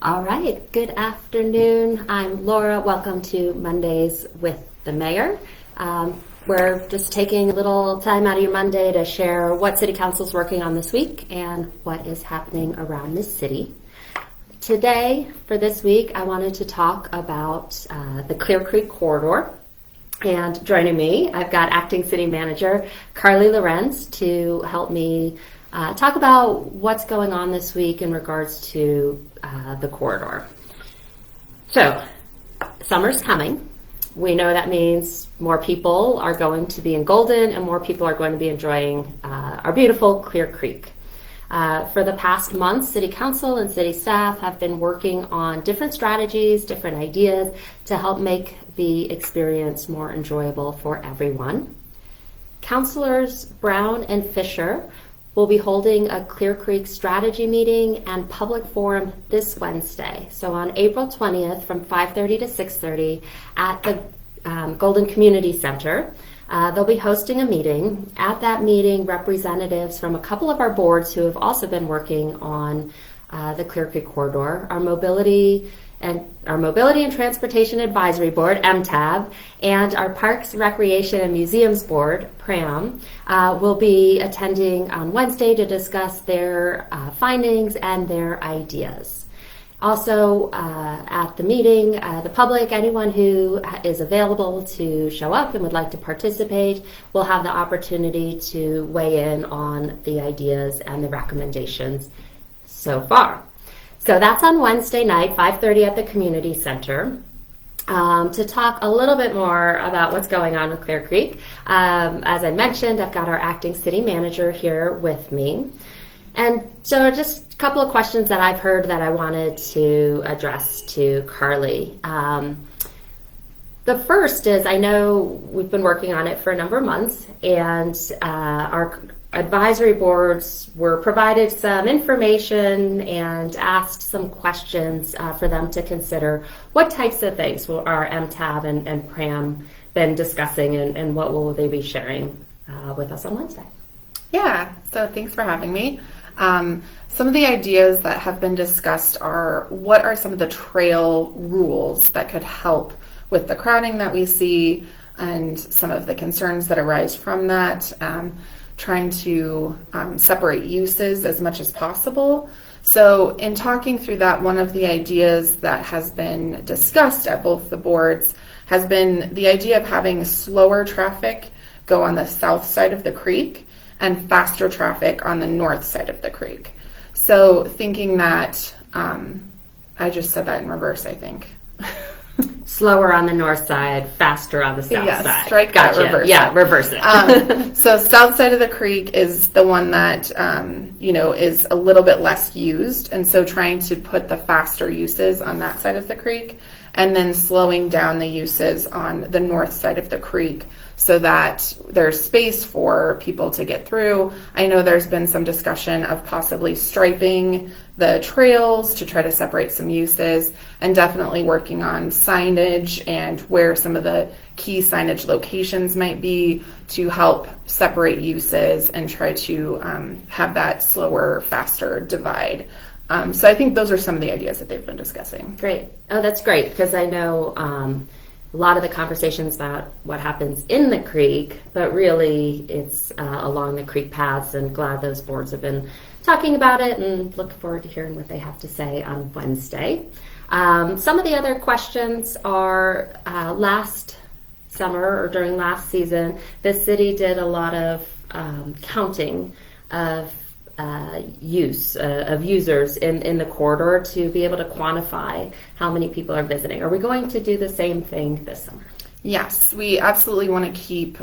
All right, good afternoon. I'm Laura. Welcome to Mondays with the Mayor. We're just taking a little time out of your Monday to share what City Council's working on this week and what is happening around the city. Today, for this week, I wanted to talk about the Clear Creek Corridor. And joining me, I've got Acting City Manager Carly Lorenz to help me talk about what's going on this week in regards to the corridor. So, summer's coming. We know that means more people are going to be in Golden and more people are going to be enjoying our beautiful Clear Creek. For the past month, City Council and City staff have been working on different strategies, different ideas to help make the experience more enjoyable for everyone. Councilors Brown and Fisher will be holding a Clear Creek strategy meeting and public forum this Wednesday. So on April 20th from 5:30 to 6:30 at the Golden Community Center. They'll be hosting a meeting. At that meeting, representatives from a couple of our boards who have also been working on the Clear Creek Corridor, our Mobility and Transportation Advisory Board, MTAB, and our Parks, Recreation, and Museums Board, PRAM, will be attending on Wednesday to discuss their findings and their ideas. Also, at the meeting, the public, anyone who is available to show up and would like to participate, will have the opportunity to weigh in on the ideas and the recommendations so far. So that's on Wednesday night, 5:30 at the Community Center. To talk a little bit more about what's going on with Clear Creek, as I mentioned, I've got our acting city manager here with me. And so just a couple of questions that I've heard that I wanted to address to Carly. The first is, I know we've been working on it for a number of months, and our advisory boards were provided some information and asked some questions for them to consider. What types of things will our MTAB and PRAM been discussing, and what will they be sharing with us on Wednesday? Yeah, so thanks for having me. Some of the ideas that have been discussed are, what are some of the trail rules that could help with the crowding that we see and some of the concerns that arise from that, trying to separate uses as much as possible. So in talking through that, one of the ideas that has been discussed at both the boards has been the idea of having slower traffic go on the south side of the creek and faster traffic on the north side of the creek. So thinking that, I just said that in reverse, I think. Slower on the north side, faster on the south side. Strike gotcha. that, reverse Yeah, it. Reverse it. So south side of the creek is the one that, is a little bit less used. And so trying to put the faster uses on that side of the creek and then slowing down the uses on the north side of the creek so that there's space for people to get through. I know there's been some discussion of possibly striping the trails to try to separate some uses, and definitely working on signage and where some of the key signage locations might be to help separate uses and try to have that slower, faster divide. So I think those are some of the ideas that they've been discussing. Great. Oh, that's great, because I know a lot of the conversations about what happens in the creek, but really it's along the creek paths, and glad those boards have been talking about it, and look forward to hearing what they have to say on Wednesday. Some of the other questions are last summer or during last season, the city did a lot of counting of users in the corridor to be able to quantify how many people are visiting. Are we going to do the same thing this summer? Yes, we absolutely want to keep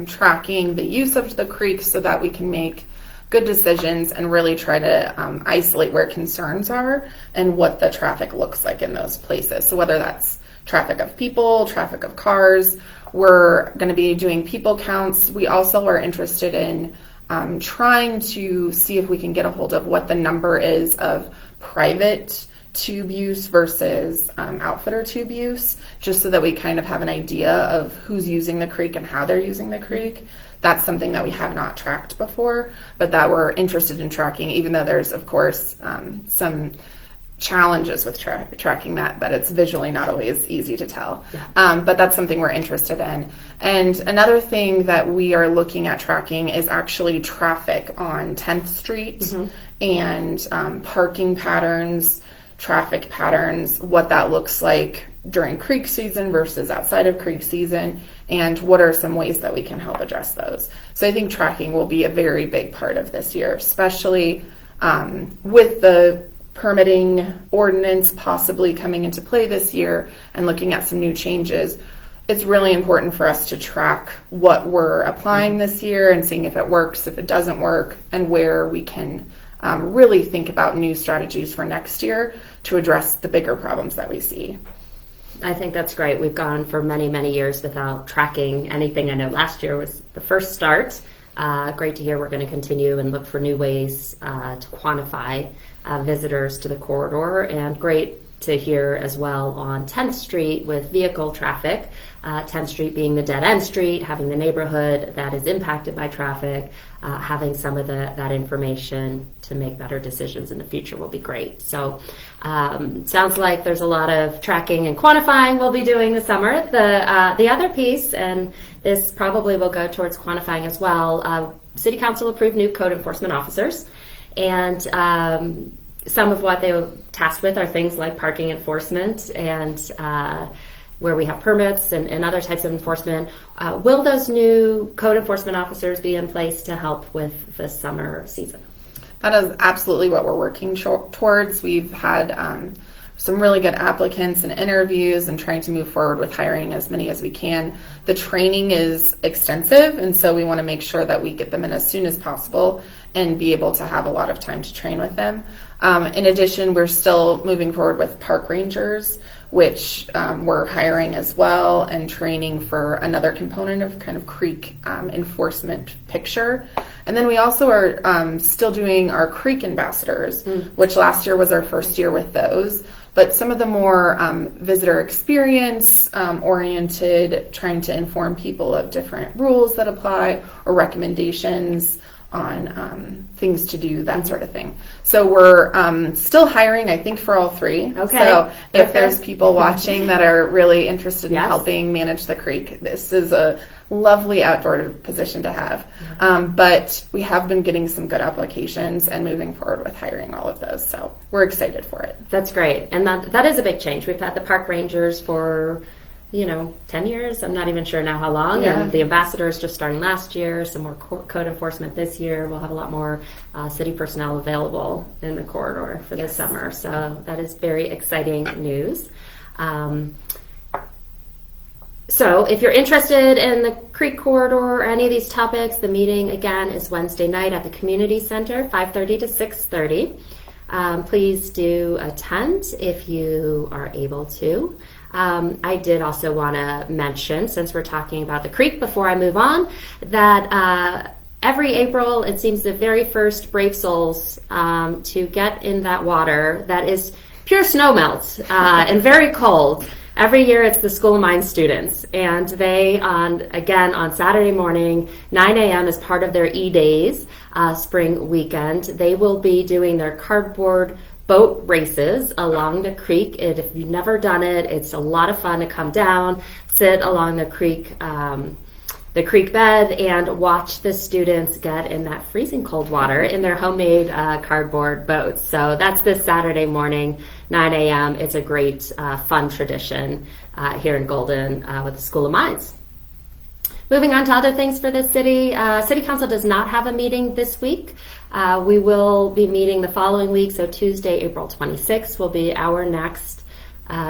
tracking the use of the creek so that we can make good decisions and really try to isolate where concerns are and what the traffic looks like in those places. So whether that's traffic of people, traffic of cars, we're going to be doing people counts. We also are interested in trying to see if we can get a hold of what the number is of private tube use versus outfitter tube use, just so that we kind of have an idea of who's using the creek and how they're using the creek. That's something that we have not tracked before, but that we're interested in tracking, even though there's, of course, some challenges with tracking that it's visually not always easy to tell. Yeah. But that's something we're interested in. And another thing that we are looking at tracking is actually traffic on 10th Street and parking patterns, traffic patterns, what that looks like during creek season versus outside of creek season, and what are some ways that we can help address those. So I think tracking will be a very big part of this year, especially with the permitting ordinance possibly coming into play this year and looking at some new changes. It's really important for us to track what we're applying this year and seeing if it works, if it doesn't work, and where we can really think about new strategies for next year to address the bigger problems that we see. I think that's great. We've gone for many, many years without tracking anything. I know last year was the first start. Great to hear we're going to continue and look for new ways to quantify visitors to the corridor, and great to hear as well on 10th Street with vehicle traffic, 10th Street being the dead end street, having the neighborhood that is impacted by traffic, having some of that information to make better decisions in the future will be great. So sounds like there's a lot of tracking and quantifying we'll be doing this summer. The other piece, and this probably will go towards quantifying as well, City Council approved new code enforcement officers, and some of what they were tasked with are things like parking enforcement and where we have permits and other types of enforcement. Will those new code enforcement officers be in place to help with the summer season? That is absolutely what we're working towards. We've had some really good applicants and interviews and trying to move forward with hiring as many as we can. The training is extensive, and so we want to make sure that we get them in as soon as possible and be able to have a lot of time to train with them. In addition, we're still moving forward with park rangers, which we're hiring as well, and training for another component of kind of creek enforcement picture. And then we also are still doing our creek ambassadors, which last year was our first year with those. But some of the more visitor experience oriented, trying to inform people of different rules that apply or recommendations on things to do, that sort of thing. So we're still hiring, I think, for all three. Okay. So if there's people watching that are really interested in Yes. helping manage the creek, this is a lovely outdoor position to have. But we have been getting some good applications and moving forward with hiring all of those. So we're excited for it. That's great. And that is a big change. We've had the park rangers for 10 years. I'm not even sure now how long. Yeah. And the ambassadors just starting last year, some more code enforcement this year. We'll have a lot more city personnel available in the corridor for this summer. So that is very exciting news. So if you're interested in the Creek Corridor or any of these topics, the meeting again is Wednesday night at the Community Center, 5:30 to 6:30. Please do attend if you are able to. I did also want to mention, since we're talking about the creek before I move on, that every April it seems the very first brave souls to get in that water that is pure snowmelt and very cold. Every year it's the School of Mines students, and they, on Saturday morning, 9 a.m. as part of their E-Days spring weekend, they will be doing their cardboard boat races along the creek. And if you've never done it, it's a lot of fun to come down, sit along the creek bed, and watch the students get in that freezing cold water in their homemade cardboard boats. So that's this Saturday morning, 9 a.m. It's a great, fun tradition here in Golden with the School of Mines. Moving on to other things for the city. City Council does not have a meeting this week. We will be meeting the following week, so Tuesday, April 26th will be our next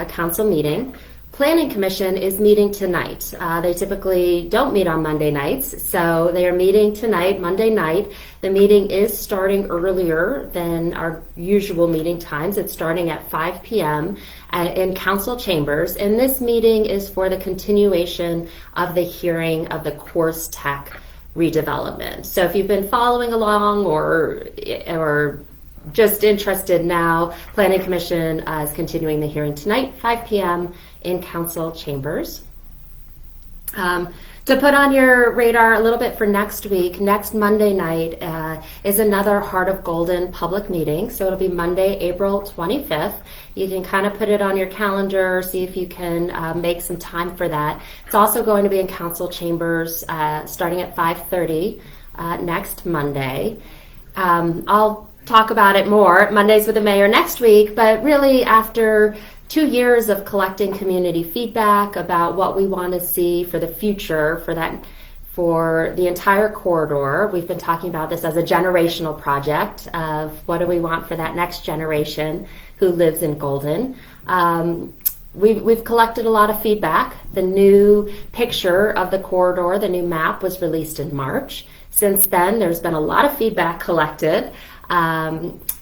council meeting. Planning Commission is meeting tonight. They typically don't meet on Monday nights, so they are meeting tonight, Monday night. The meeting is starting earlier than our usual meeting times. It's starting at 5 p.m. In council chambers, and this meeting is for the continuation of the hearing of the Course Tech redevelopment. So if you've been following along or just interested now, Planning Commission is continuing the hearing tonight, 5 p.m. in council chambers. To put on your radar a little bit for next week, next Monday night is another Heart of Golden public meeting. So it'll be Monday, April 25th. You can kind of put it on your calendar, see if you can make some time for that. It's also going to be in council chambers starting at 5:30 next Monday. I'll talk about it more Mondays with the Mayor next week, but really after 2 years of collecting community feedback about what we want to see for the future for the entire corridor. We've been talking about this as a generational project of what do we want for that next generation who lives in Golden. We've collected a lot of feedback. The new picture of the corridor, the new map, was released in March. Since then, there's been a lot of feedback collected.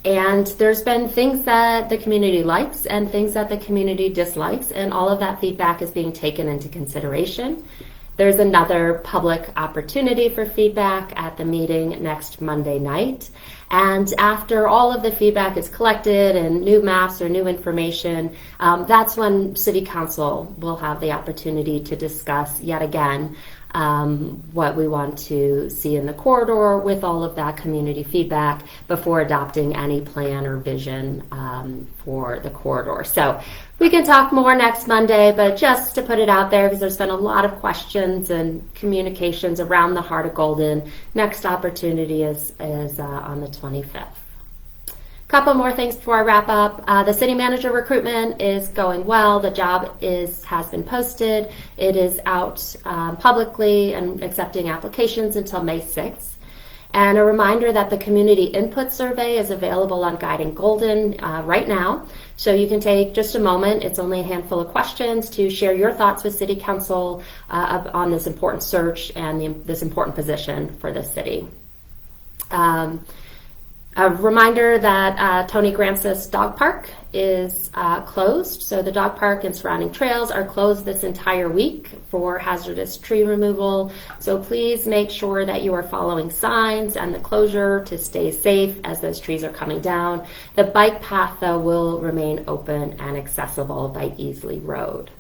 And there's been things that the community likes and things that the community dislikes, and all of that feedback is being taken into consideration. There's another public opportunity for feedback at the meeting next Monday night. And after all of the feedback is collected and new maps or new information, that's when City Council will have the opportunity to discuss yet again what we want to see in the corridor with all of that community feedback before adopting any plan or vision for the corridor. So we can talk more next Monday, but just to put it out there, because there's been a lot of questions and communications around the Heart of Golden, next opportunity is on the 25th. Couple more things before I wrap up. The city manager recruitment is going well. The job has been posted. It is out publicly and accepting applications until May 6th. And a reminder that the community input survey is available on Guiding Golden right now. So you can take just a moment. It's only a handful of questions to share your thoughts with City Council on this important search and this important position for the city. A reminder that Tony Gramscis Dog Park is closed. So the dog park and surrounding trails are closed this entire week for hazardous tree removal. So please make sure that you are following signs and the closure to stay safe as those trees are coming down. The bike path, though, will remain open and accessible by Easley Road.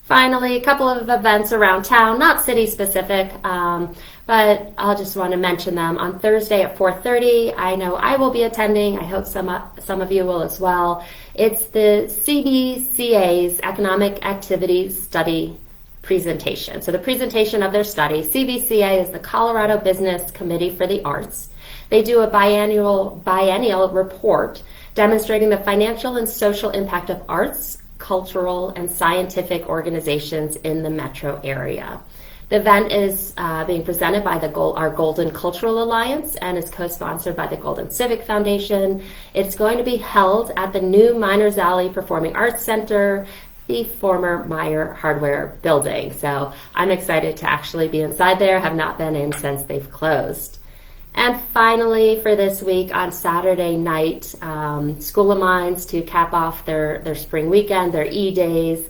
Finally, a couple of events around town, not city specific, but I'll just want to mention them. On Thursday at 4:30, I know I will be attending. I hope some of you will as well. It's the Cbcas Economic Activities Study presentation. So the presentation of their study. CBCA is the Colorado Business Committee for the Arts. They do a biennial report demonstrating the financial and social impact of arts, cultural, and scientific organizations in the metro area. The event is being presented by our Golden Cultural Alliance and is co-sponsored by the Golden Civic Foundation. It's going to be held at the new Miners Alley Performing Arts Center, the former Meyer Hardware building. So I'm excited to actually be inside there. Have not been in since they've closed. And finally, for this week, on Saturday night, School of Mines, to cap off their spring weekend, their E-Days,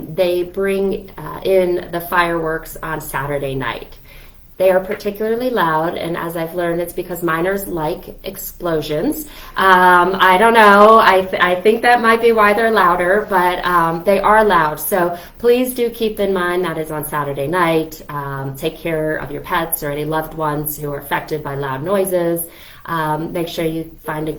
they bring in the fireworks on Saturday night. They are particularly loud, and as I've learned, it's because miners like explosions. I don't know. I think that might be why they're louder, but they are loud. So please do keep in mind that is on Saturday night. Take care of your pets or any loved ones who are affected by loud noises. Make sure you find a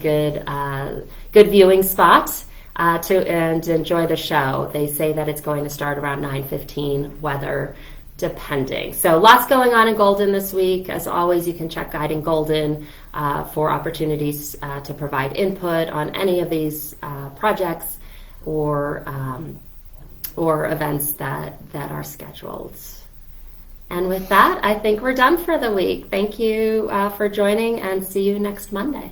good viewing spot and enjoy the show. They say that it's going to start around 9:15, weather depending. So lots going on in Golden this week. As always, you can check Guiding Golden for opportunities to provide input on any of these projects or events that are scheduled. And with that, I think we're done for the week. Thank you for joining, and see you next Monday.